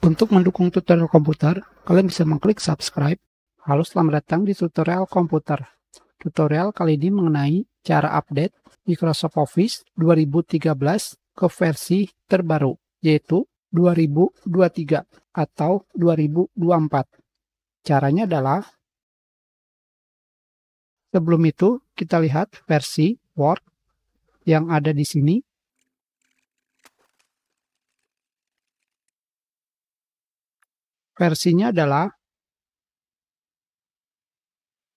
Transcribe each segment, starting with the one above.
Untuk mendukung tutorial komputer, kalian bisa mengklik subscribe. Halo, selamat datang di tutorial komputer. Tutorial kali ini mengenai cara update Microsoft Office 2013 ke versi terbaru, yaitu 2023 atau 2024. Caranya adalah, sebelum itu kita lihat versi Word yang ada di sini. Versinya adalah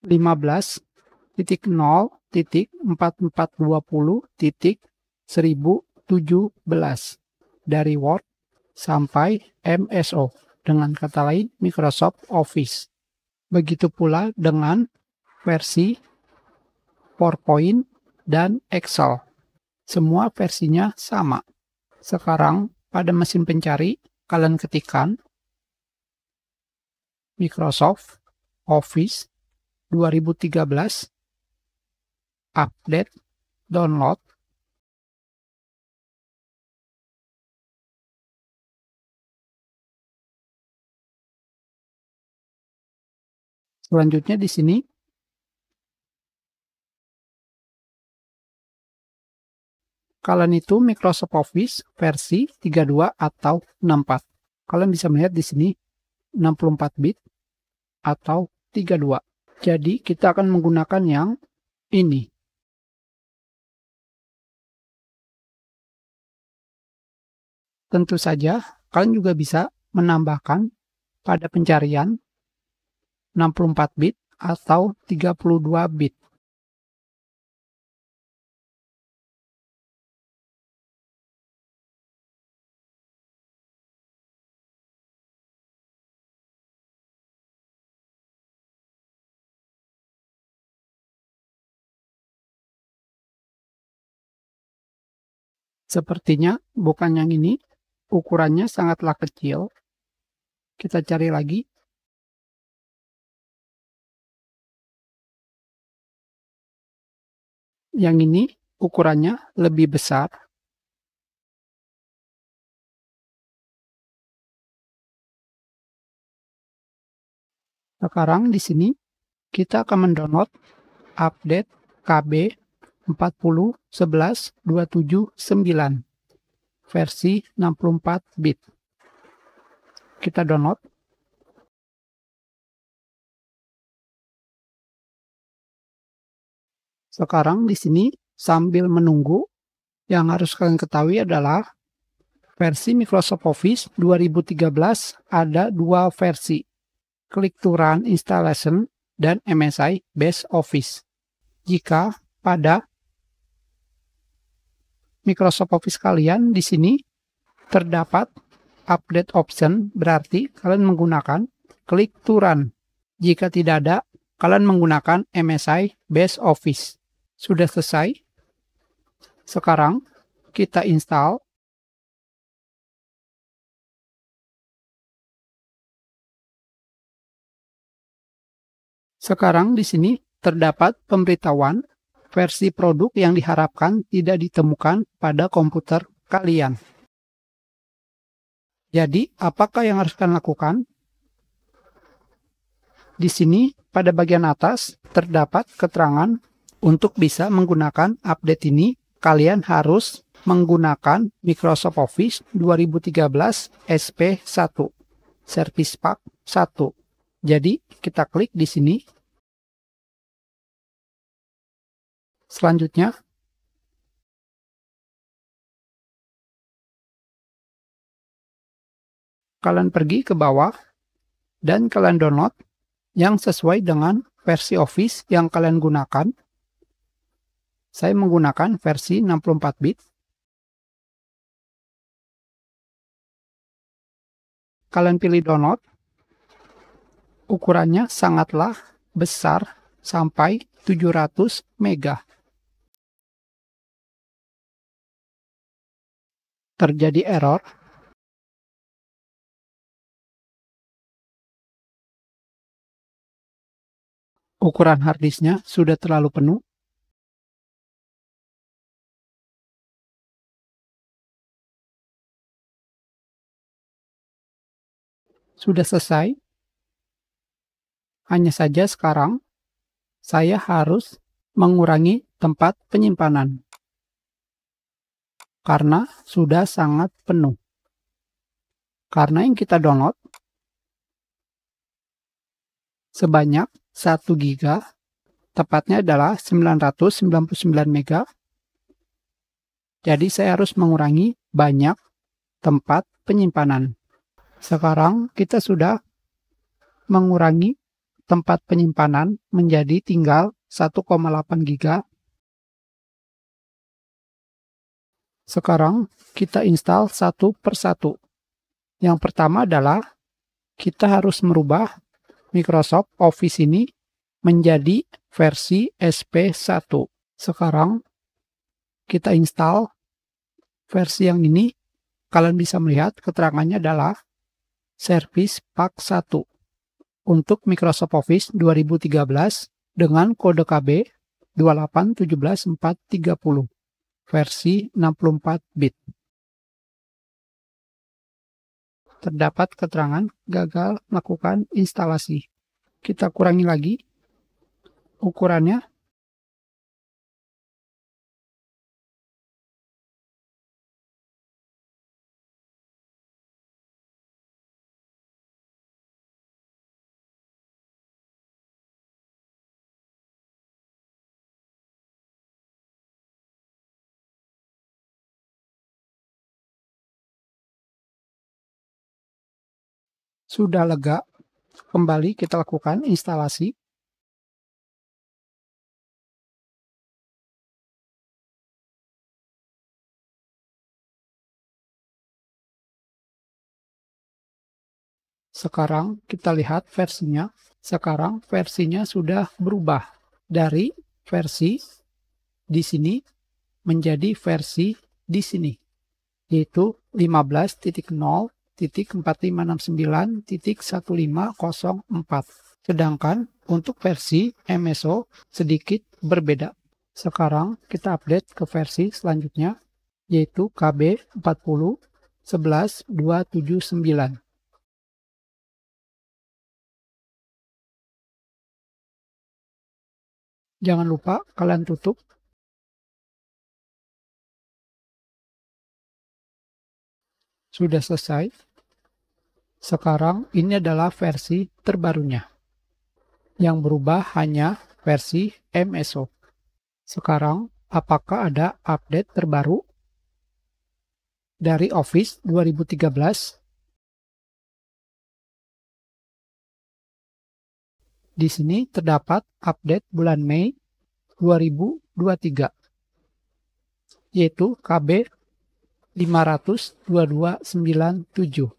15.0.4420.1017 dari Word sampai MSO, dengan kata lain Microsoft Office. Begitu pula dengan versi PowerPoint dan Excel. Semua versinya sama. Sekarang pada mesin pencari kalian ketikkan Microsoft Office 2013 update download. Selanjutnya di sini kalian itu Microsoft Office versi 32 atau 64. Kalian bisa melihat di sini 64 bit atau 32. Jadi kita akan menggunakan yang ini. Tentu saja kalian juga bisa menambahkan pada pencarian 64 bit atau 32 bit. Sepertinya bukan yang ini, ukurannya sangatlah kecil. Kita cari lagi. Yang ini ukurannya lebih besar. Sekarang di sini kita akan mendownload update KB 40.11.279 versi 64 bit. Kita download. Sekarang di sini sambil menunggu, yang harus kalian ketahui adalah versi Microsoft Office 2013 ada dua versi, Click to Run Installation dan MSI Base Office. Jika pada Microsoft Office kalian di sini terdapat update option, berarti kalian menggunakan Click to Run. Jika tidak ada, kalian menggunakan MSI Base Office. Sudah selesai. Sekarang kita install. Sekarang di sini terdapat pemberitahuan versi produk yang diharapkan tidak ditemukan pada komputer kalian. Jadi, apakah yang harus kalian lakukan? Di sini pada bagian atas terdapat keterangan untuk bisa menggunakan update ini. Kalian harus menggunakan Microsoft Office 2013 SP1 Service Pack 1. Jadi, kita klik di sini. Selanjutnya, kalian pergi ke bawah dan kalian download yang sesuai dengan versi Office yang kalian gunakan. Saya menggunakan versi 64 bit. Kalian pilih download. Ukurannya sangatlah besar, sampai 700 mega. Terjadi error. Ukuran harddisknya sudah terlalu penuh. Sudah selesai. Hanya saja sekarang saya harus mengurangi tempat penyimpanan karena sudah sangat penuh. Karena yang kita download sebanyak 1 GB, tepatnya adalah 999 MB. Jadi saya harus mengurangi banyak tempat penyimpanan. Sekarang kita sudah mengurangi tempat penyimpanan menjadi tinggal 1,8 GB. Sekarang kita install satu persatu. Yang pertama adalah kita harus merubah Microsoft Office ini menjadi versi SP1. Sekarang kita install versi yang ini. Kalian bisa melihat keterangannya adalah Service Pack 1 untuk Microsoft Office 2013 dengan kode KB 2817430 versi 64 bit. Terdapat keterangan gagal melakukan instalasi. Kita kurangi lagi ukurannya. Sudah lega, kembali kita lakukan instalasi. Sekarang kita lihat versinya. Sekarang versinya sudah berubah dari versi di sini menjadi versi di sini, yaitu 15.0.4569.1504. Sedangkan untuk versi MSO sedikit berbeda. Sekarang kita update ke versi selanjutnya, yaitu KB 40.11.279. Jangan lupa kalian tutup. Sudah selesai. Sekarang ini adalah versi terbarunya. Yang berubah hanya versi MSO. Sekarang apakah ada update terbaru dari Office 2013? Di sini terdapat update bulan Mei 2023, yaitu KB 500.2297.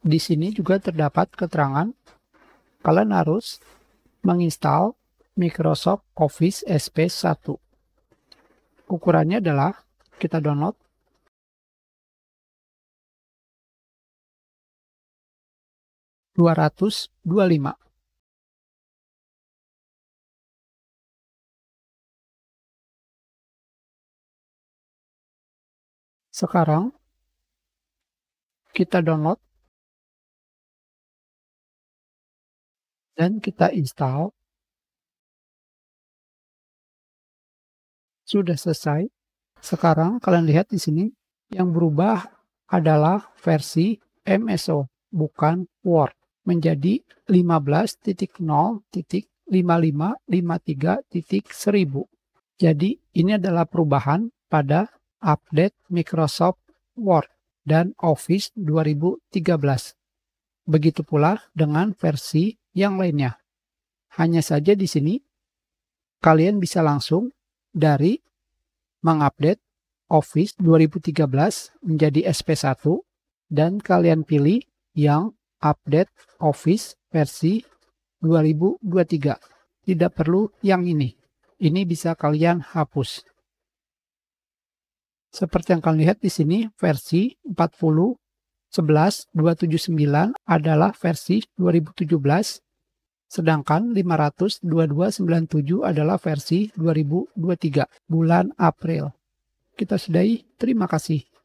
Di sini juga terdapat keterangan kalian harus menginstal Microsoft Office SP1. Ukurannya adalah kita download 225. Sekarang kita download dan kita install. Sudah selesai. Sekarang kalian lihat di sini yang berubah adalah versi MSO, bukan Word, menjadi 15.0.5553.1000. Jadi ini adalah perubahan pada update Microsoft Word dan Office 2013. Begitu pula dengan versi yang lainnya. Hanya saja di sini kalian bisa langsung dari mengupdate Office 2013 menjadi SP1 dan kalian pilih yang update Office versi 2023. Tidak perlu yang ini. Ini bisa kalian hapus. Seperti yang kalian lihat di sini, versi 40.11.279 adalah versi 2017. Sedangkan 500.2297 adalah versi 2023 bulan April. Kita sudahi, terima kasih.